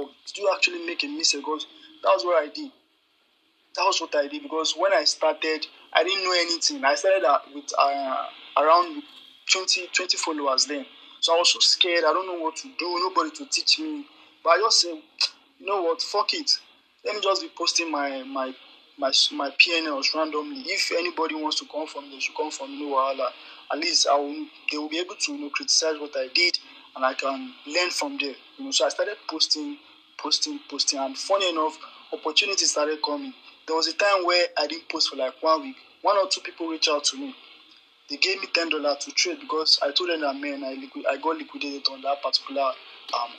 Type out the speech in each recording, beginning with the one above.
or did you actually make a mistake? Because that was what I did. That was what I did, because when I started, I didn't know anything. I started with around 20 followers then. So I was so scared. I don't know what to do. Nobody to teach me. But I just said, you know what? Fuck it. Let me just be posting my PNLs randomly. If anybody wants to come from me, they should come from me. At least they will be able to criticize what I did, and I can learn from there. So I started posting, and funny enough, opportunities started coming. There was a time where I didn't post for like 1 week. 1 or 2 people reached out to me. They gave me $10 to trade, because I told them that, man, I got liquidated on that particular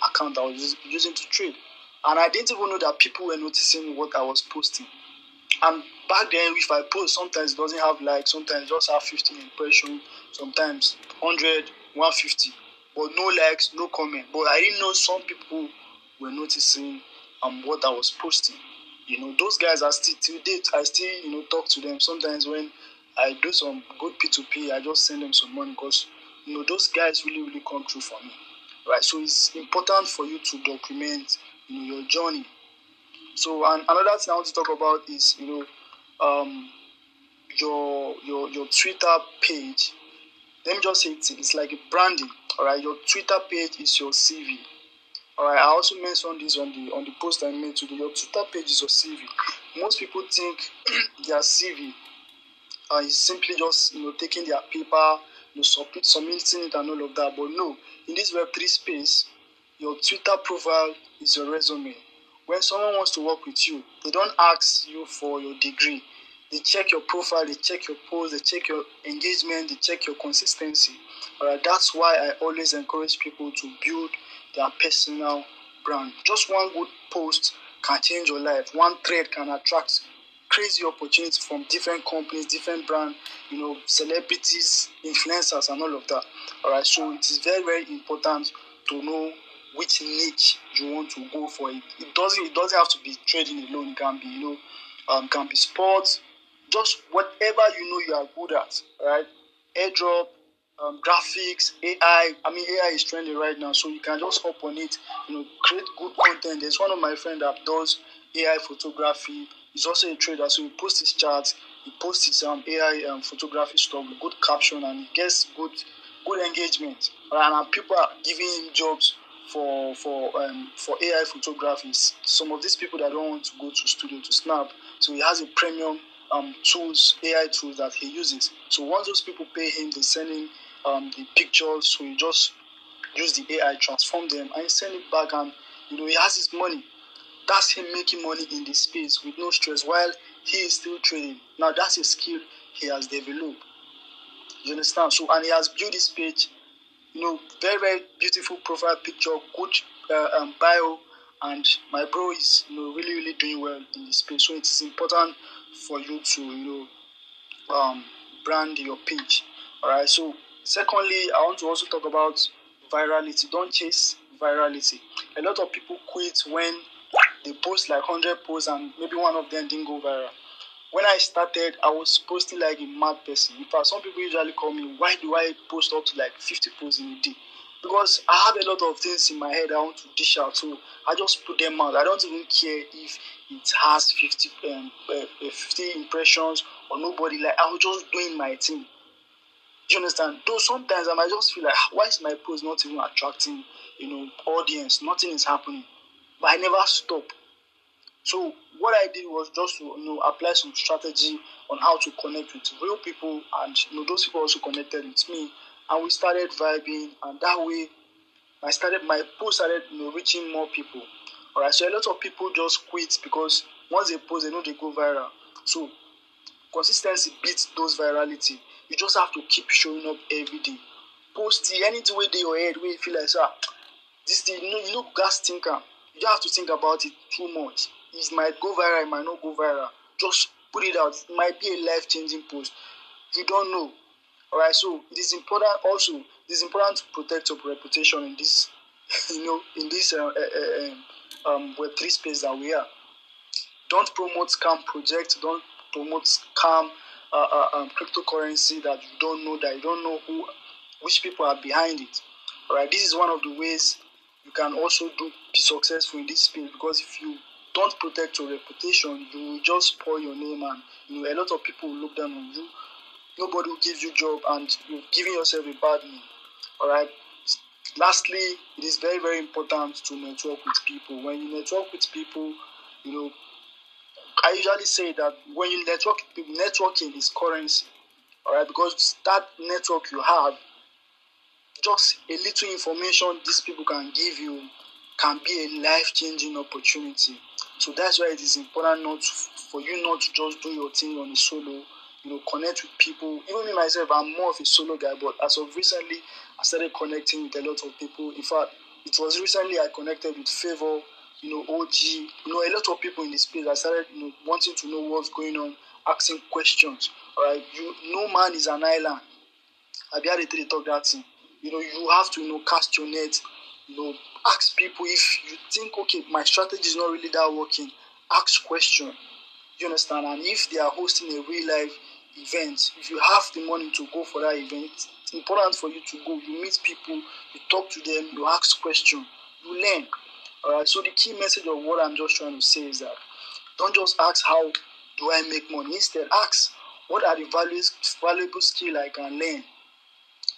account I was using to trade. And I didn't even know that people were noticing what I was posting. And back then, if I post, sometimes it doesn't have likes, sometimes it just have 15 impressions, sometimes 100, 150, but no likes, no comment. But I didn't know some people were noticing what I was posting. Those guys are still, till date, I still, talk to them. Sometimes when I do some good P2P, I just send them some money, because, those guys really, really come through for me, right? So it's important for you to document, your journey. So, and another thing I want to talk about is, your Twitter page. Let me just say it's like a branding, all right? Your Twitter page is your CV. All right, I also mentioned this on the post I made today. Your Twitter page is your CV. Most people think their CV is simply just taking their paper, submitting it and all of that. But no, in this Web3 space, your Twitter profile is your resume. When someone wants to work with you, they don't ask you for your degree. They check your profile, they check your post, they check your engagement, they check your consistency. All right, that's why I always encourage people to build their personal brand. Just one good post can change your life. One thread can attract crazy opportunities from different companies, different brands, celebrities, influencers, and all of that. All right, so it is very, very important to know which niche you want to go for. It doesn't have to be trading alone. It can be can be sports, just whatever you are good at. All right, airdrop, graphics, AI. I mean, AI is trending right now, so you can just hop on it. Create good content. There's one of my friends that does AI photography. He's also a trader, so he posts his charts. He posts his AI photography stuff with good caption, and he gets good engagement. Right? And people are giving him jobs for AI photographies. Some of these people that don't want to go to studio to snap, so he has a premium tools, AI tools that he uses. So once those people pay him, they send him the pictures, so he just use the AI, transform them, and send it back, and he has his money. That's him making money in this space with no stress while he is still trading. Now that's a skill he has developed. You understand? So, and he has built this page, very, very beautiful profile picture, good bio, and my bro is really, really doing well in this space. So it is important for you to brand your page. All right. So secondly, I want to also talk about virality. Don't chase virality. A lot of people quit when they post like 100 posts and maybe one of them didn't go viral. When I started, I was posting like a mad person. In fact, some people usually call me, why do I post up to like 50 posts in a day? Because I have a lot of things in my head I want to dish out, so I just put them out. I don't even care if it has 50 impressions or nobody. Like, I was just doing my thing. Do you understand? Though sometimes I might just feel like, why is my post not even attracting, audience? Nothing is happening. But I never stop. So what I did was just to apply some strategy on how to connect with real people, and those people also connected with me, and we started vibing, and that way my post started reaching more people. All right, so a lot of people just quit because once they post, they know they go viral. So consistency beats those virality. You just have to keep showing up every day. Post anything where they your head, where you feel like, this thing, gas thinker. You don't have to think about it too much. It might go viral, it might not go viral. Just put it out. It might be a life-changing post. You don't know. All right, so it is important. Also, it is important to protect your reputation in this, in this Web3 space that we are. Don't promote scam projects. Don't promote scam cryptocurrency that you don't know, which people are behind it. All right, this is one of the ways you can also be successful in this space, because if you don't protect your reputation, you will just spoil your name, and a lot of people will look down on you. Nobody will give you job, and you're giving yourself a bad name. All right. Lastly, it is very, very important to network with people. When you network with people, I usually say that when you network, networking is currency. All right, because that network you have, just a little information these people can give you can be a life-changing opportunity. So that's why it is important for you not to just do your thing on a solo. Connect with people. Even me myself, I'm more of a solo guy, but as of recently, I started connecting with a lot of people. In fact, it was recently I connected with Favvy, OG, a lot of people in the space. I started, wanting to know what's going on, asking questions. All right, no man is an island. I be able to talk that thing. You have to, cast your net. Ask people. If you think, okay, my strategy is not really that working, ask questions. You understand? And if they are hosting a real life event, if you have the money to go for that event, it's important for you to go. You meet people, you talk to them, you ask questions, you learn. All right. So the key message of what I'm just trying to say is that don't just ask how do I make money. Instead, ask what are the valuable skill I can learn.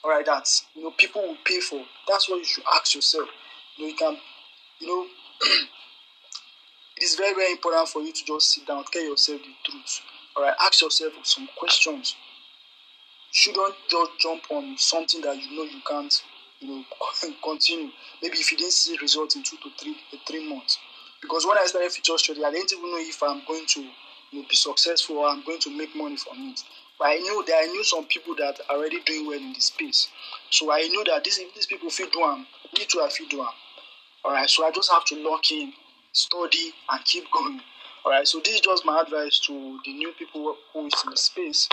All right, that's people will pay for. That's what you should ask yourself. You can, it is very, very important for you to just sit down, tell yourself the truth. All right, ask yourself some questions. You shouldn't just jump on something that you can't, continue. Maybe if you didn't see results in 2 to 3 months. Because when I started future study, I didn't even know if I'm going to be successful or I'm going to make money from it. But I knew some people that are already doing well in this space. So I knew that if these people feel do them, me too I feel do them. All right, so I just have to lock in, study, and keep going. All right, so this is just my advice to the new people who is in the space.